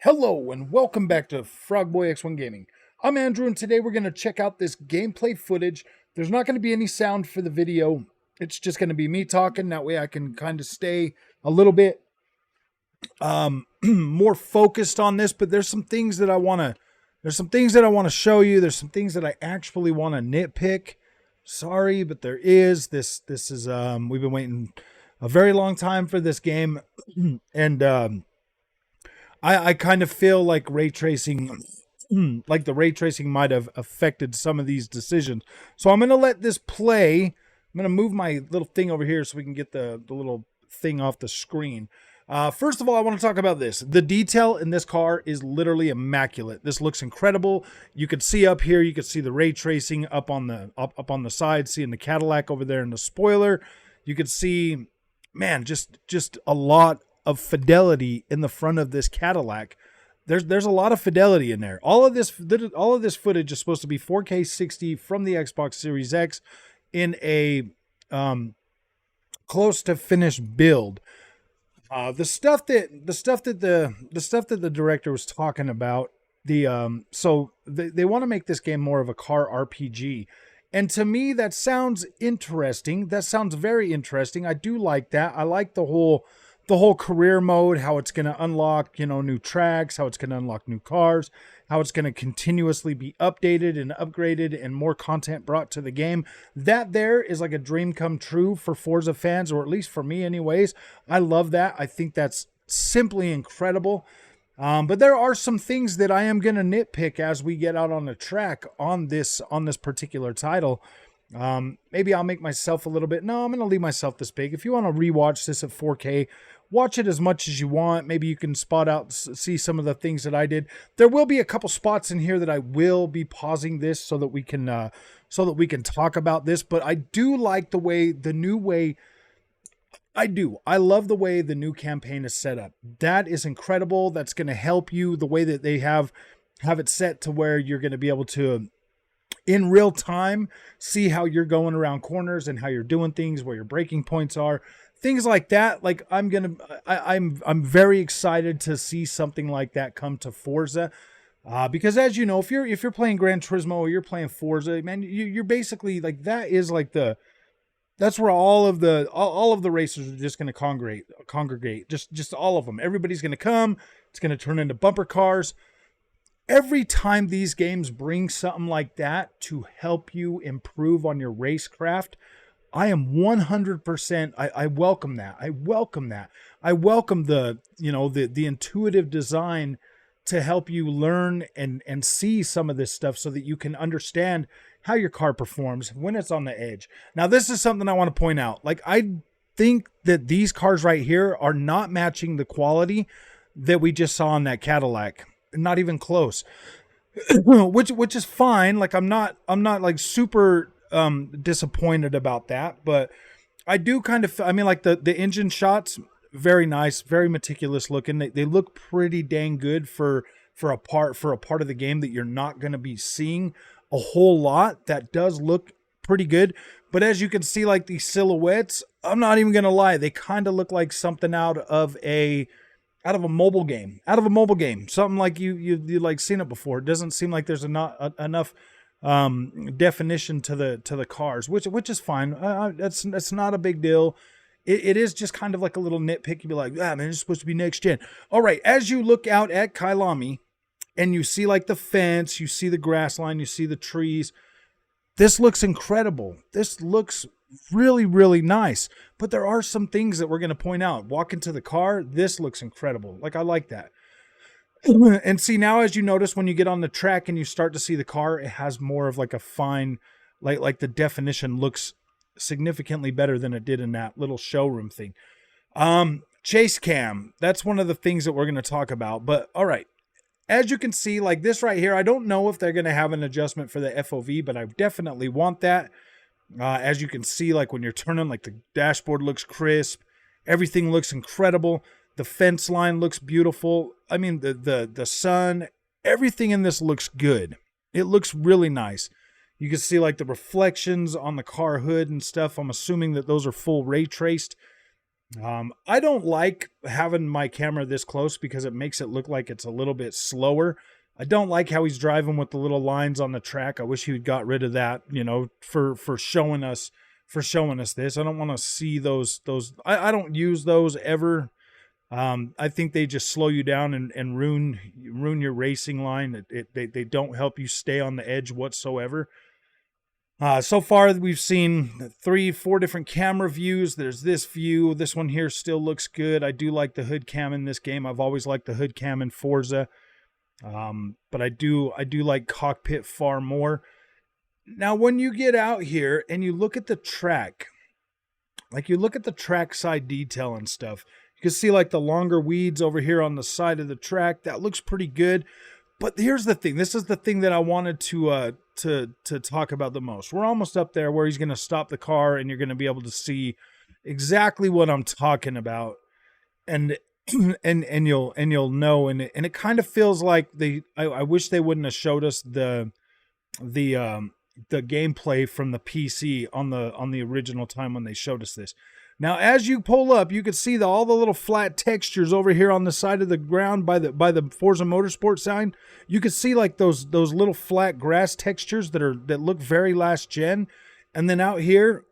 Hello and welcome back to Frogboy X1 Gaming. I'm Andrew and today we're going to check out this gameplay footage. There's not going to be any sound for the video. It's just going to be me talking. That way I can kind of stay a little bit more focused on this, but there's some things that I want to show you. There's some things that I actually want to nitpick. Sorry, but there is this is we've been waiting a very long time for this game and I kind of feel like ray tracing, like the ray tracing might have affected some of these decisions. So I'm going to let this play. I'm going to move my little thing over here so we can get the little thing off the screen. First of all, I want to talk about this. The detail in this car is literally immaculate. This looks incredible. You could see up here, you could see the ray tracing up on the side, seeing the Cadillac over there in the spoiler. You could see, man, just a lot of fidelity in the front of this Cadillac. There's a lot of fidelity in there. All of this footage is supposed to be 4K 60 from the Xbox Series X in a close to finished build. The stuff that the director was talking about, so they want to make this game more of a car RPG. And to me, that sounds interesting. That sounds very interesting. I do like that. I like the whole career mode, how it's going to unlock, new tracks, how it's going to unlock new cars, how it's going to continuously be updated and upgraded and more content brought to the game. That there is like a dream come true for Forza fans, or at least for me anyways. I love that. I think that's simply incredible. But there are some things that I am going to nitpick as we get out on the track on this particular title. Maybe I'll make myself a little bit. No, I'm going to leave myself this big. If you want to rewatch this at 4K, watch it as much as you want. Maybe you can see some of the things that I did. There will be a couple spots in here that I will be pausing this so that we can talk about this. But I do like I love the way the new campaign is set up. That is incredible. That's going to help you, the way that they have it set to where you're going to be able to, in real time, see how you're going around corners and how you're doing things, where your braking points are, things like that. Like I'm very excited to see something like that come to Forza, because as you know, if you're playing Gran Turismo or you're playing Forza, man, you're basically like, that's where all of the racers are just going to congregate, just all of them. Everybody's going to come. It's going to turn into bumper cars. Every time these games bring something like that to help you improve on your racecraft, I am 100%. I welcome that. I welcome that. I welcome the intuitive design to help you learn and see some of this stuff so that you can understand how your car performs when it's on the edge. Now, this is something I want to point out. Like, I think that these cars right here are not matching the quality that we just saw in that Cadillac. Not even close. which is fine. Like, I'm not like super disappointed about that, but I do kind of, like the engine shots, very nice, very meticulous looking. They look pretty dang good for a part of the game that you're not going to be seeing a whole lot. That does look pretty good. But as you can see, like, these silhouettes, I'm not even going to lie, they kind of look like something out of a mobile game, something like you like seen it before. It doesn't seem like there's enough definition to the cars, which is fine. That's not a big deal. It is just kind of like a little nitpick. You'd be like, man, it's supposed to be next gen. All right, as you look out at Kailami and you see like the fence, you see the grass line, you see the trees, this looks incredible. This looks really, really nice. But there are some things that we're going to point out. Walk into the car, this looks incredible. Like, I like that. And see, now as you notice, when you get on the track and you start to see the car, it has more of like a fine, like the definition looks significantly better than it did in that little showroom thing. Chase cam, that's one of the things that we're going to talk about. But all right, as you can see, like this right here, I don't know if they're going to have an adjustment for the FOV, but I definitely want that. As you can see, like when you're turning, like the dashboard looks crisp, everything looks incredible. The fence line looks beautiful. I mean, the sun, everything in this looks good. It looks really nice. You can see like the reflections on the car hood and stuff. I'm assuming that those are full ray traced. I don't like having my camera this close because it makes it look like it's a little bit slower. I don't like how he's driving with the little lines on the track. I wish he had got rid of that, for showing us this. I don't want to see those. I don't use those ever. I think they just slow you down and ruin your racing line. They don't help you stay on the edge whatsoever. So far, we've seen 3-4 different camera views. There's this view. This one here still looks good. I do like the hood cam in this game. I've always liked the hood cam in Forza. But I do like cockpit far more. Now, when you get out here and you look at the track, like you look at the track side detail and stuff, you can see like the longer weeds over here on the side of the track. That looks pretty good. But here's the thing. This is the thing that I wanted to talk about the most. We're almost up there where he's going to stop the car and you're going to be able to see exactly what I'm talking about. And you'll know, and it kind of feels like I wish they wouldn't have showed us the gameplay from the PC on the original time when they showed us this. Now, as you pull up, you can see all the little flat textures over here on the side of the ground by the Forza Motorsport sign. You can see like those little flat grass textures that look very last gen. And then out here,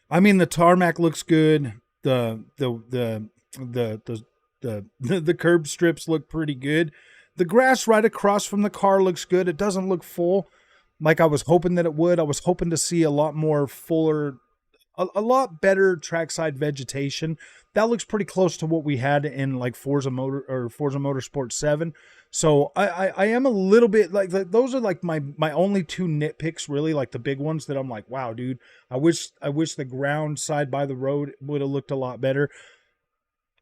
I mean, the tarmac looks good. The curb strips look pretty good. The grass right across from the car looks good. It doesn't look full like I was hoping that it would. I was hoping to see a lot more fuller, a lot better trackside vegetation. That looks pretty close to what we had in like Forza Motorsport 7. So I am a little bit like those are like my only two nitpicks, really, like the big ones that I'm like, wow, dude, I wish the ground side by the road would have looked a lot better.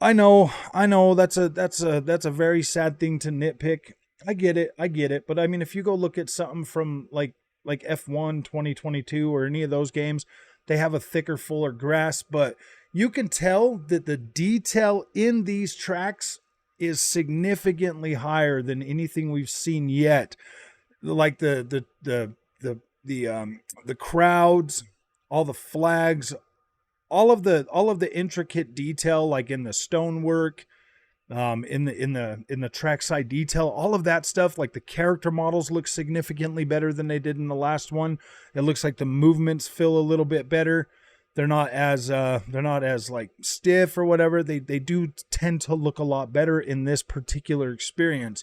I know that's a very sad thing to nitpick. I get it. But I mean, if you go look at something from like F1 2022 or any of those games, they have a thicker, fuller grass, but you can tell that the detail in these tracks is significantly higher than anything we've seen yet. Like the crowds, all the flags, all of the intricate detail, like in the stonework, in the trackside detail, all of that stuff, like the character models look significantly better than they did in the last one. It looks like the movements feel a little bit better. They're not as like stiff or whatever. They do tend to look a lot better in this particular experience.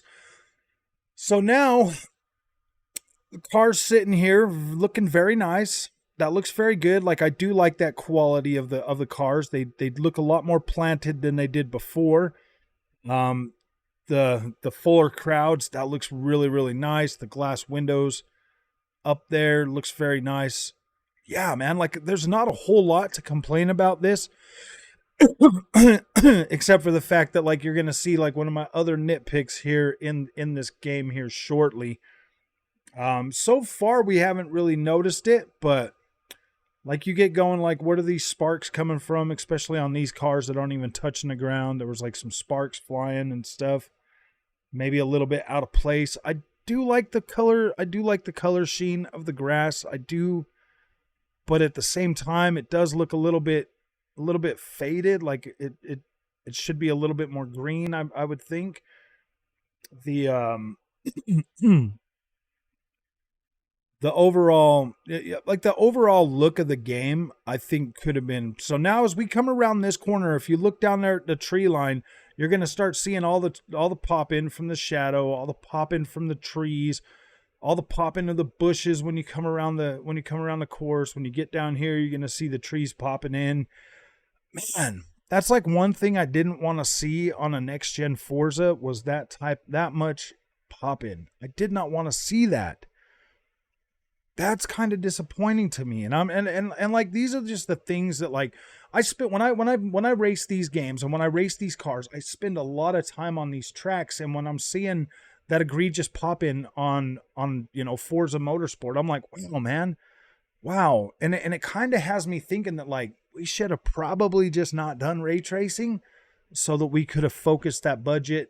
So now the car's sitting here looking very nice. That looks very good. Like, I do like that quality of the cars. They look a lot more planted than they did before. The fuller crowds, that looks really, really nice. The glass windows up there looks very nice. Yeah, man, like there's not a whole lot to complain about this. Except for the fact that like you're going to see like one of my other nitpicks here in this game here shortly. So far we haven't really noticed it, but like you get going like, what are these sparks coming from, especially on these cars that aren't even touching the ground? There was like some sparks flying and stuff, maybe a little bit out of place. I do like the color. I do like the color sheen of the grass. I do, but at the same time, it does look a little bit faded. Like it should be a little bit more green. I would think the the overall look of the game, I think, could have been. So now as we come around this corner, if you look down there at the tree line, you're going to start seeing all the pop in from the shadow, all the pop in from the trees, all the pop into the bushes when you come around the course. When you get down here, you're going to see the trees popping in. Man, that's like one thing I didn't want to see on a next gen Forza, was that much pop in. I did not want to see that. That's kind of disappointing to me. And like, these are just the things that like I spent when I race these games and when I race these cars, I spend a lot of time on these tracks. And when I'm seeing that egregious pop in on Forza Motorsport, I'm like, wow, man, wow. And it kind of has me thinking that like we should have probably just not done ray tracing, so that we could have focused that budget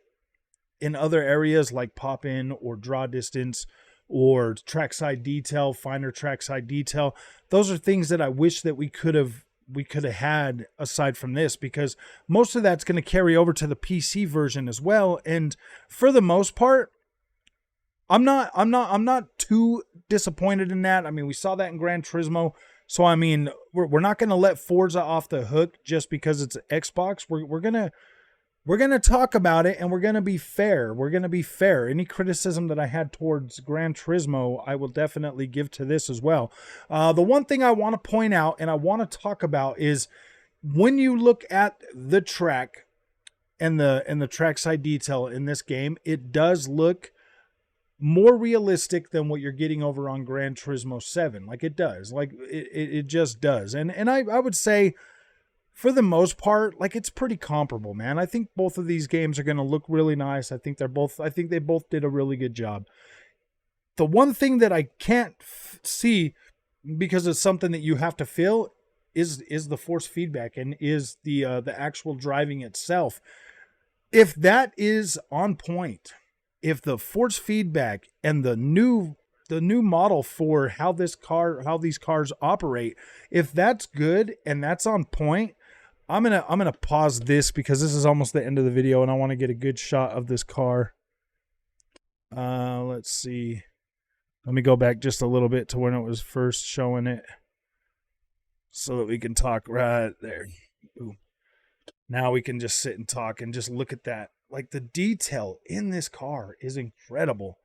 in other areas like pop in or draw distance or trackside detail, finer trackside detail. Those are things that I wish that we could have we could have had aside from this, because most of that's going to carry over to the PC version as well. And for the most part, I'm not too disappointed in that. I mean, we saw that in Gran Turismo. So I mean, we're not going to let Forza off the hook just because it's Xbox. We're gonna talk about it, and we're gonna be fair. We're gonna be fair. Any criticism that I had towards Gran Turismo, I will definitely give to this as well. The one thing I want to point out and I want to talk about is when you look at the track and the trackside detail in this game, it does look more realistic than what you're getting over on Gran Turismo 7. Like it does. Like it just does. And I would say, for the most part, like it's pretty comparable, man. I think both of these games are going to look really nice. I think they both did a really good job. The one thing that I can't see, because it's something that you have to feel, is the force feedback and is the actual driving itself. If that is on point, if the force feedback and the new model for how these cars operate, if that's good and that's on point, I'm gonna pause this because this is almost the end of the video and I want to get a good shot of this car. Let's see. Let me go back just a little bit to when it was first showing it, so that we can talk right there. Ooh. Now we can just sit and talk and just look at that. Like the detail in this car is incredible.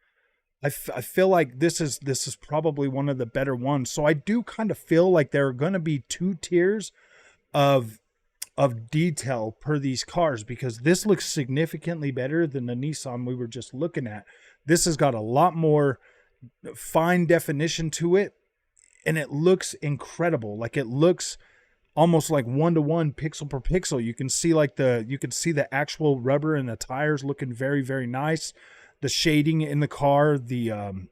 I feel like this is probably one of the better ones. So I do kind of feel like there are going to be two tiers of detail per these cars, because this looks significantly better than the Nissan we were just looking at. This has got a lot more fine definition to it, and it looks incredible. Like it looks almost like 1-to-1 pixel per pixel. You can see the actual rubber and the tires looking very, very nice. The shading in the car, the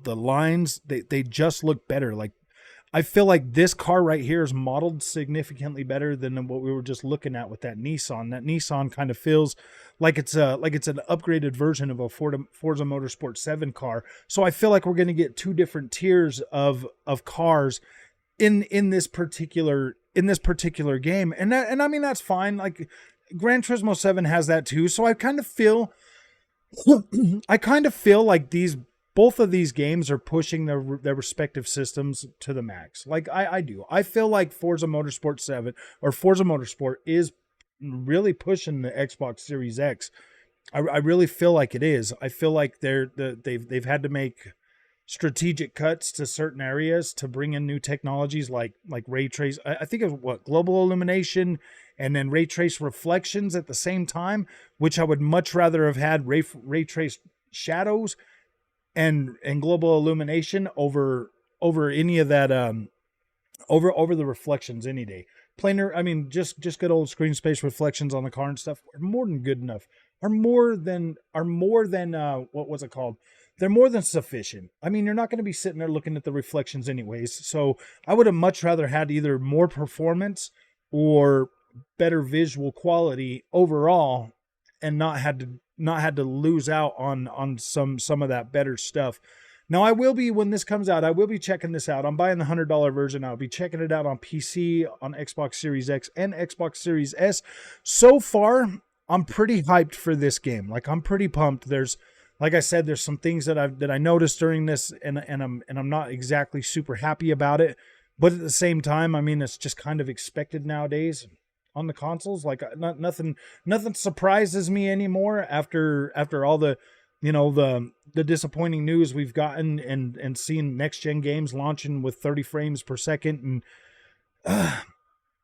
lines, they just look better. Like I feel like this car right here is modeled significantly better than what we were just looking at with that Nissan. That Nissan kind of feels like it's an upgraded version of a Forza Motorsport 7 car. So I feel like we're going to get two different tiers of cars in this particular game. And I mean, that's fine. Like Gran Turismo 7 has that too. So I kind of feel like both of these games are pushing their respective systems to the max. Like I do. I feel like Forza Motorsport 7 or Forza Motorsport is really pushing the Xbox Series X. I really feel like it is. I feel like they've had to make strategic cuts to certain areas to bring in new technologies like ray trace. I think of global illumination and then ray trace reflections at the same time, which I would much rather have had ray trace shadows and global illumination over any of that, over the reflections any day. Planar, I mean, just good old screen space reflections on the car and stuff are more than good enough. Are more than what was it called? They're more than sufficient. I mean, you're not going to be sitting there looking at the reflections anyways. So I would have much rather had either more performance or better visual quality overall, and not had to lose out on some of that better stuff. Now I will be, when this comes out, I will be checking this out. I'm buying the $100 version. I'll be checking it out on PC, on Xbox Series X and Xbox Series S. So far, I'm pretty hyped for this game. Like I'm pretty pumped. Like I said, there's some things that I noticed during this, and I'm not exactly super happy about it. But at the same time, I mean, it's just kind of expected nowadays on the consoles. Like nothing surprises me anymore after all the, the disappointing news we've gotten and seen next gen games launching with 30 frames per second, and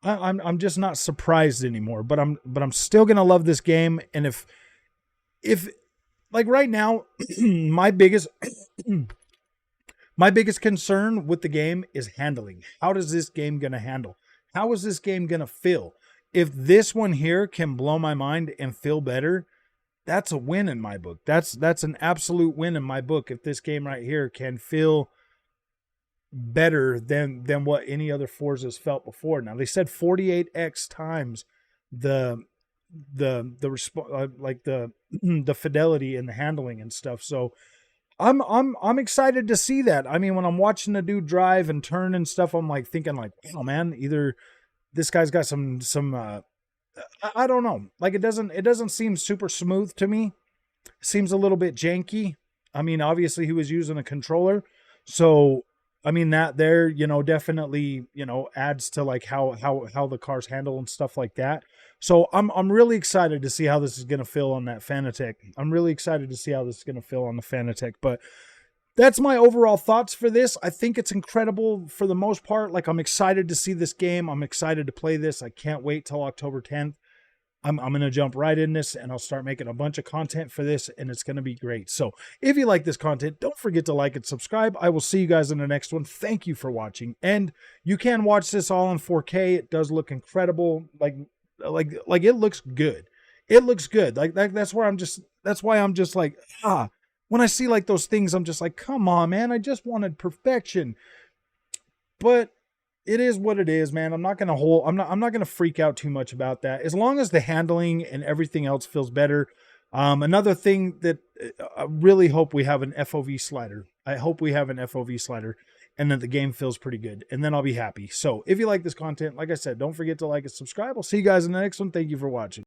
I'm just not surprised anymore. But I'm still gonna love this game. And if like right now, my biggest concern with the game is handling. How does this game gonna handle? How is this game gonna feel? If this one here can blow my mind and feel better, that's a win in my book. That's an absolute win in my book. If this game right here can feel better than what any other Forza's felt before. Now they said 48x times the fidelity and the handling and stuff. So I'm excited to see that. I mean, when I'm watching the dude drive and turn and stuff, I'm like thinking like, oh man, either this guy's got some I don't know. Like it doesn't seem super smooth to me. Seems a little bit janky. I mean, obviously he was using a controller. So I mean that there, definitely, adds to like how the cars handle and stuff like that. So I'm really excited to see how this is gonna feel on that Fanatec. I'm really excited to see how this is gonna feel on the Fanatec. But that's my overall thoughts for this. I think it's incredible for the most part. Like, I'm excited to see this game. I'm excited to play this. I can't wait till October 10th. I'm going to jump right in this and I'll start making a bunch of content for this, and it's going to be great. So if you like this content, don't forget to like and subscribe. I will see you guys in the next one. Thank you for watching. And you can watch this all in 4K. It does look incredible. Like it looks good. It looks good. That's why I'm just like, when I see like those things, I'm just like, come on, man. I just wanted perfection. But it is what it is, man. I'm not gonna freak out too much about that. As long as the handling and everything else feels better. Another thing that I really hope we have an FOV slider. I hope we have an FOV slider and that the game feels pretty good. And then I'll be happy. So if you like this content, like I said, don't forget to like and subscribe. I'll see you guys in the next one. Thank you for watching.